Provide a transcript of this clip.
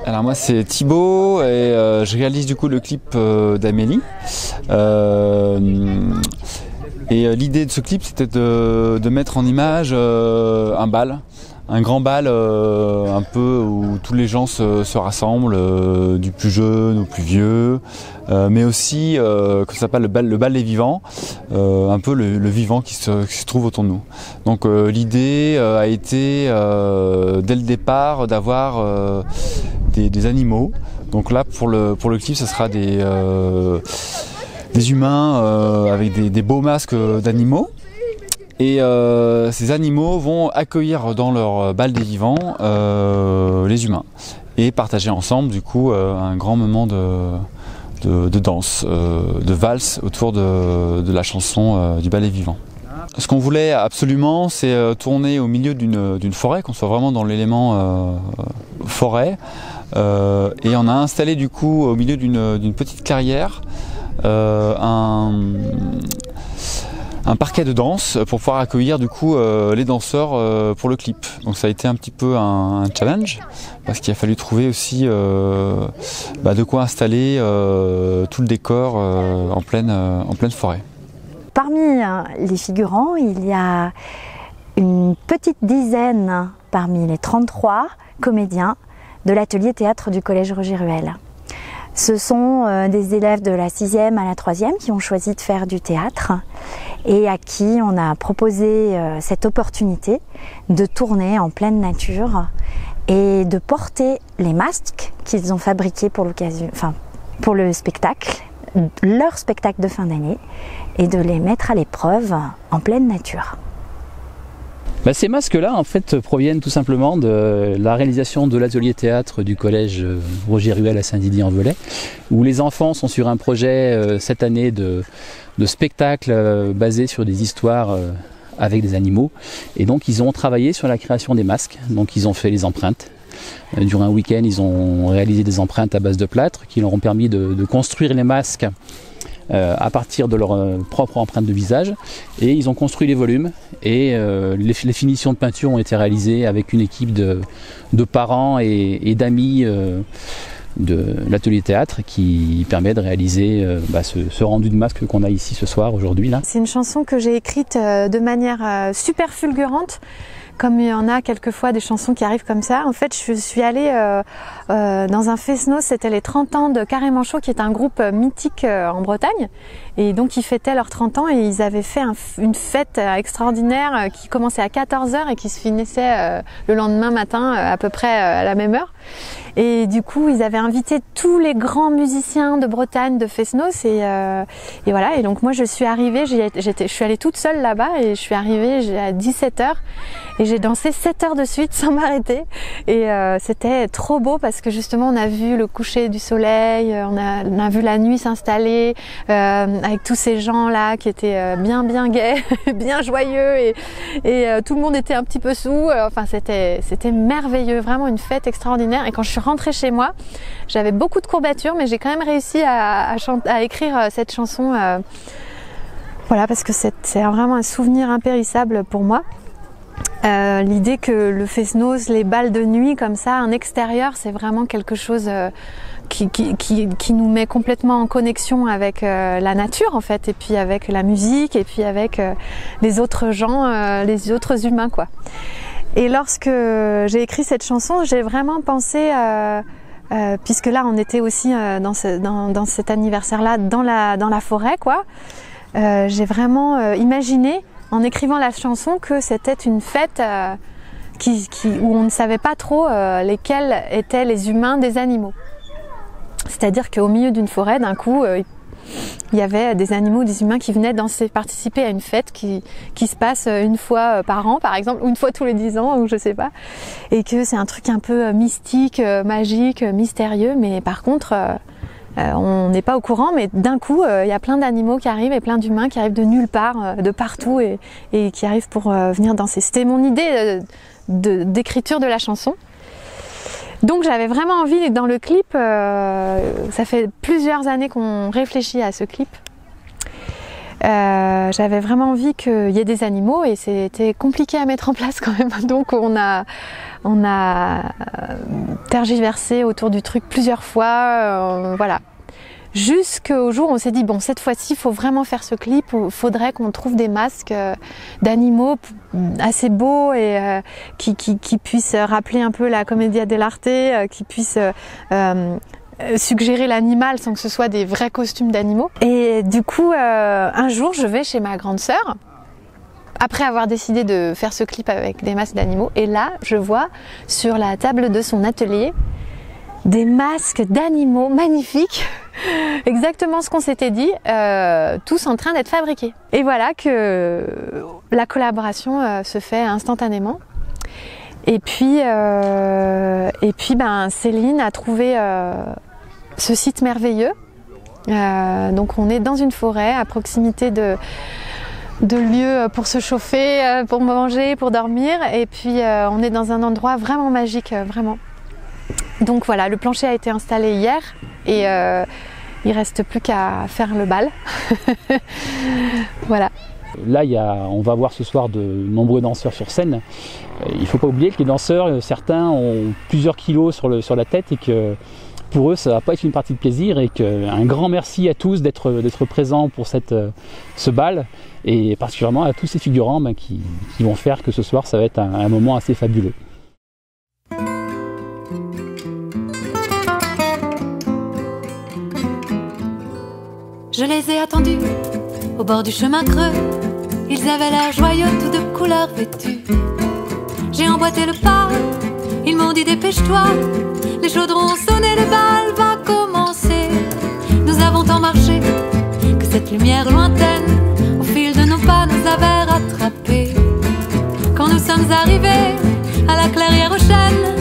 Alors moi c'est Thibaut et je réalise du coup le clip d'Amélie. L'idée de ce clip c'était de mettre en image un bal. Un grand bal un peu où tous les gens se rassemblent, du plus jeune au plus vieux, mais aussi que ça s'appelle le bal des vivants, un peu le vivant qui se trouve autour de nous. Donc l'idée a été dès le départ d'avoir des animaux. Donc là pour le clip ça sera des humains avec des beaux masques d'animaux. Et ces animaux vont accueillir dans leur bal des vivants les humains et partager ensemble du coup un grand moment de danse, de valse autour de la chanson du bal des vivants. Ce qu'on voulait absolument c'est tourner au milieu d'une forêt, qu'on soit vraiment dans l'élément forêt, et on a installé du coup au milieu d'une petite clairière un parquet de danse pour pouvoir accueillir du coup les danseurs pour le clip. Donc ça a été un petit peu un challenge parce qu'il a fallu trouver aussi de quoi installer tout le décor en pleine forêt. Parmi les figurants, il y a une petite dizaine parmi les 33 comédiens de l'atelier théâtre du collège Roger Ruel. Ce sont des élèves de la 6e à la 3e qui ont choisi de faire du théâtre et à qui on a proposé cette opportunité de tourner en pleine nature et de porter les masques qu'ils ont fabriqués pour l'occasion, pour le spectacle, leur spectacle de fin d'année, et de les mettre à l'épreuve en pleine nature. Ces masques-là, en fait, proviennent tout simplement de la réalisation de l'atelier théâtre du collège Roger Ruel à Saint-Didier-en-Velay, où les enfants sont sur un projet cette année de spectacle basé sur des histoires avec des animaux. Et donc, ils ont travaillé sur la création des masques. Donc, ils ont fait les empreintes. Durant un week-end, ils ont réalisé des empreintes à base de plâtre qui leur ont permis de construire les masques à partir de leur propre empreinte de visage, et ils ont construit les volumes et les finitions de peinture ont été réalisées avec une équipe de parents et d'amis de l'atelier théâtre qui permet de réaliser ce rendu de masque qu'on a ici ce soir, aujourd'hui. C'est une chanson que j'ai écrite de manière super fulgurante. Comme il y en a quelquefois des chansons qui arrivent comme ça. En fait, je suis allée dans un Fesnos, c'était les 30 ans de Carré Manchot, qui est un groupe mythique en Bretagne. Et donc, ils fêtaient leurs 30 ans et ils avaient fait une fête extraordinaire qui commençait à 14h et qui se finissait le lendemain matin à peu près à la même heure. Et du coup, ils avaient invité tous les grands musiciens de Bretagne, de Fesnos, et voilà. Et donc moi, je suis arrivée, je suis allée toute seule là-bas et je suis arrivée à 17h et j'ai dansé 7 heures de suite sans m'arrêter. Et c'était trop beau parce que justement, on a vu le coucher du soleil, on a vu la nuit s'installer avec tous ces gens-là qui étaient bien gais, bien joyeux, et tout le monde était un petit peu saoul. Enfin, c'était merveilleux, vraiment une fête extraordinaire. Et quand je suis rentrée chez moi, j'avais beaucoup de courbatures, mais j'ai quand même réussi à écrire cette chanson. Voilà, parce que c'est vraiment un souvenir impérissable pour moi. L'idée que le Fesnos, les bals de nuit comme ça, en extérieur, c'est vraiment quelque chose qui nous met complètement en connexion avec la nature en fait, et puis avec la musique, et puis avec les autres gens, les autres humains, quoi. Et lorsque j'ai écrit cette chanson, j'ai vraiment pensé, puisque là on était aussi dans cet anniversaire-là, dans la forêt, quoi. J'ai vraiment imaginé, en écrivant la chanson, que c'était une fête où on ne savait pas trop lesquels étaient les humains des animaux. C'est-à-dire qu'au milieu d'une forêt, d'un coup, il y avait des animaux, des humains qui venaient danser, participer à une fête qui se passe une fois par an, par exemple, ou une fois tous les 10 ans, ou je sais pas. Et que c'est un truc un peu mystique, magique, mystérieux, mais par contre, on n'est pas au courant, mais d'un coup, il y a plein d'animaux qui arrivent et plein d'humains qui arrivent de nulle part, de partout, et qui arrivent pour venir danser. C'était mon idée d'écriture de la chanson. Donc j'avais vraiment envie, dans le clip, ça fait plusieurs années qu'on réfléchit à ce clip, J'avais vraiment envie qu'il y ait des animaux et c'était compliqué à mettre en place quand même. Donc on a tergiversé autour du truc plusieurs fois, voilà. Jusqu'au jour où on s'est dit, bon, cette fois-ci, il faut vraiment faire ce clip, il faudrait qu'on trouve des masques d'animaux assez beaux et qui puissent rappeler un peu la commedia dell'arte, qui puissent suggérer l'animal sans que ce soit des vrais costumes d'animaux. Et du coup, un jour, je vais chez ma grande sœur, après avoir décidé de faire ce clip avec des masques d'animaux, et là, je vois sur la table de son atelier des masques d'animaux magnifiques, exactement ce qu'on s'était dit, tous en train d'être fabriqués. Et voilà que la collaboration se fait instantanément. Et puis Céline a trouvé ce site merveilleux. Donc on est dans une forêt à proximité de lieux pour se chauffer, pour manger, pour dormir. Et puis on est dans un endroit vraiment magique, vraiment. Donc voilà, le plancher a été installé hier et il ne reste plus qu'à faire le bal. Voilà. Là, on va voir ce soir de nombreux danseurs sur scène. Il ne faut pas oublier que les danseurs, certains ont plusieurs kilos sur la tête et que pour eux, ça ne va pas être une partie de plaisir. Et un grand merci à tous d'être présents pour ce bal et particulièrement à tous ces figurants qui vont faire que ce soir, ça va être un moment assez fabuleux. Je les ai attendus au bord du chemin creux. Ils avaient l'air joyeux, tous de couleurs vêtus. J'ai emboîté le pas, ils m'ont dit dépêche-toi. Les chaudrons ont sonné, le bal va commencer. Nous avons tant marché que cette lumière lointaine, au fil de nos pas, nous avait rattrapés. Quand nous sommes arrivés à la clairière aux chênes,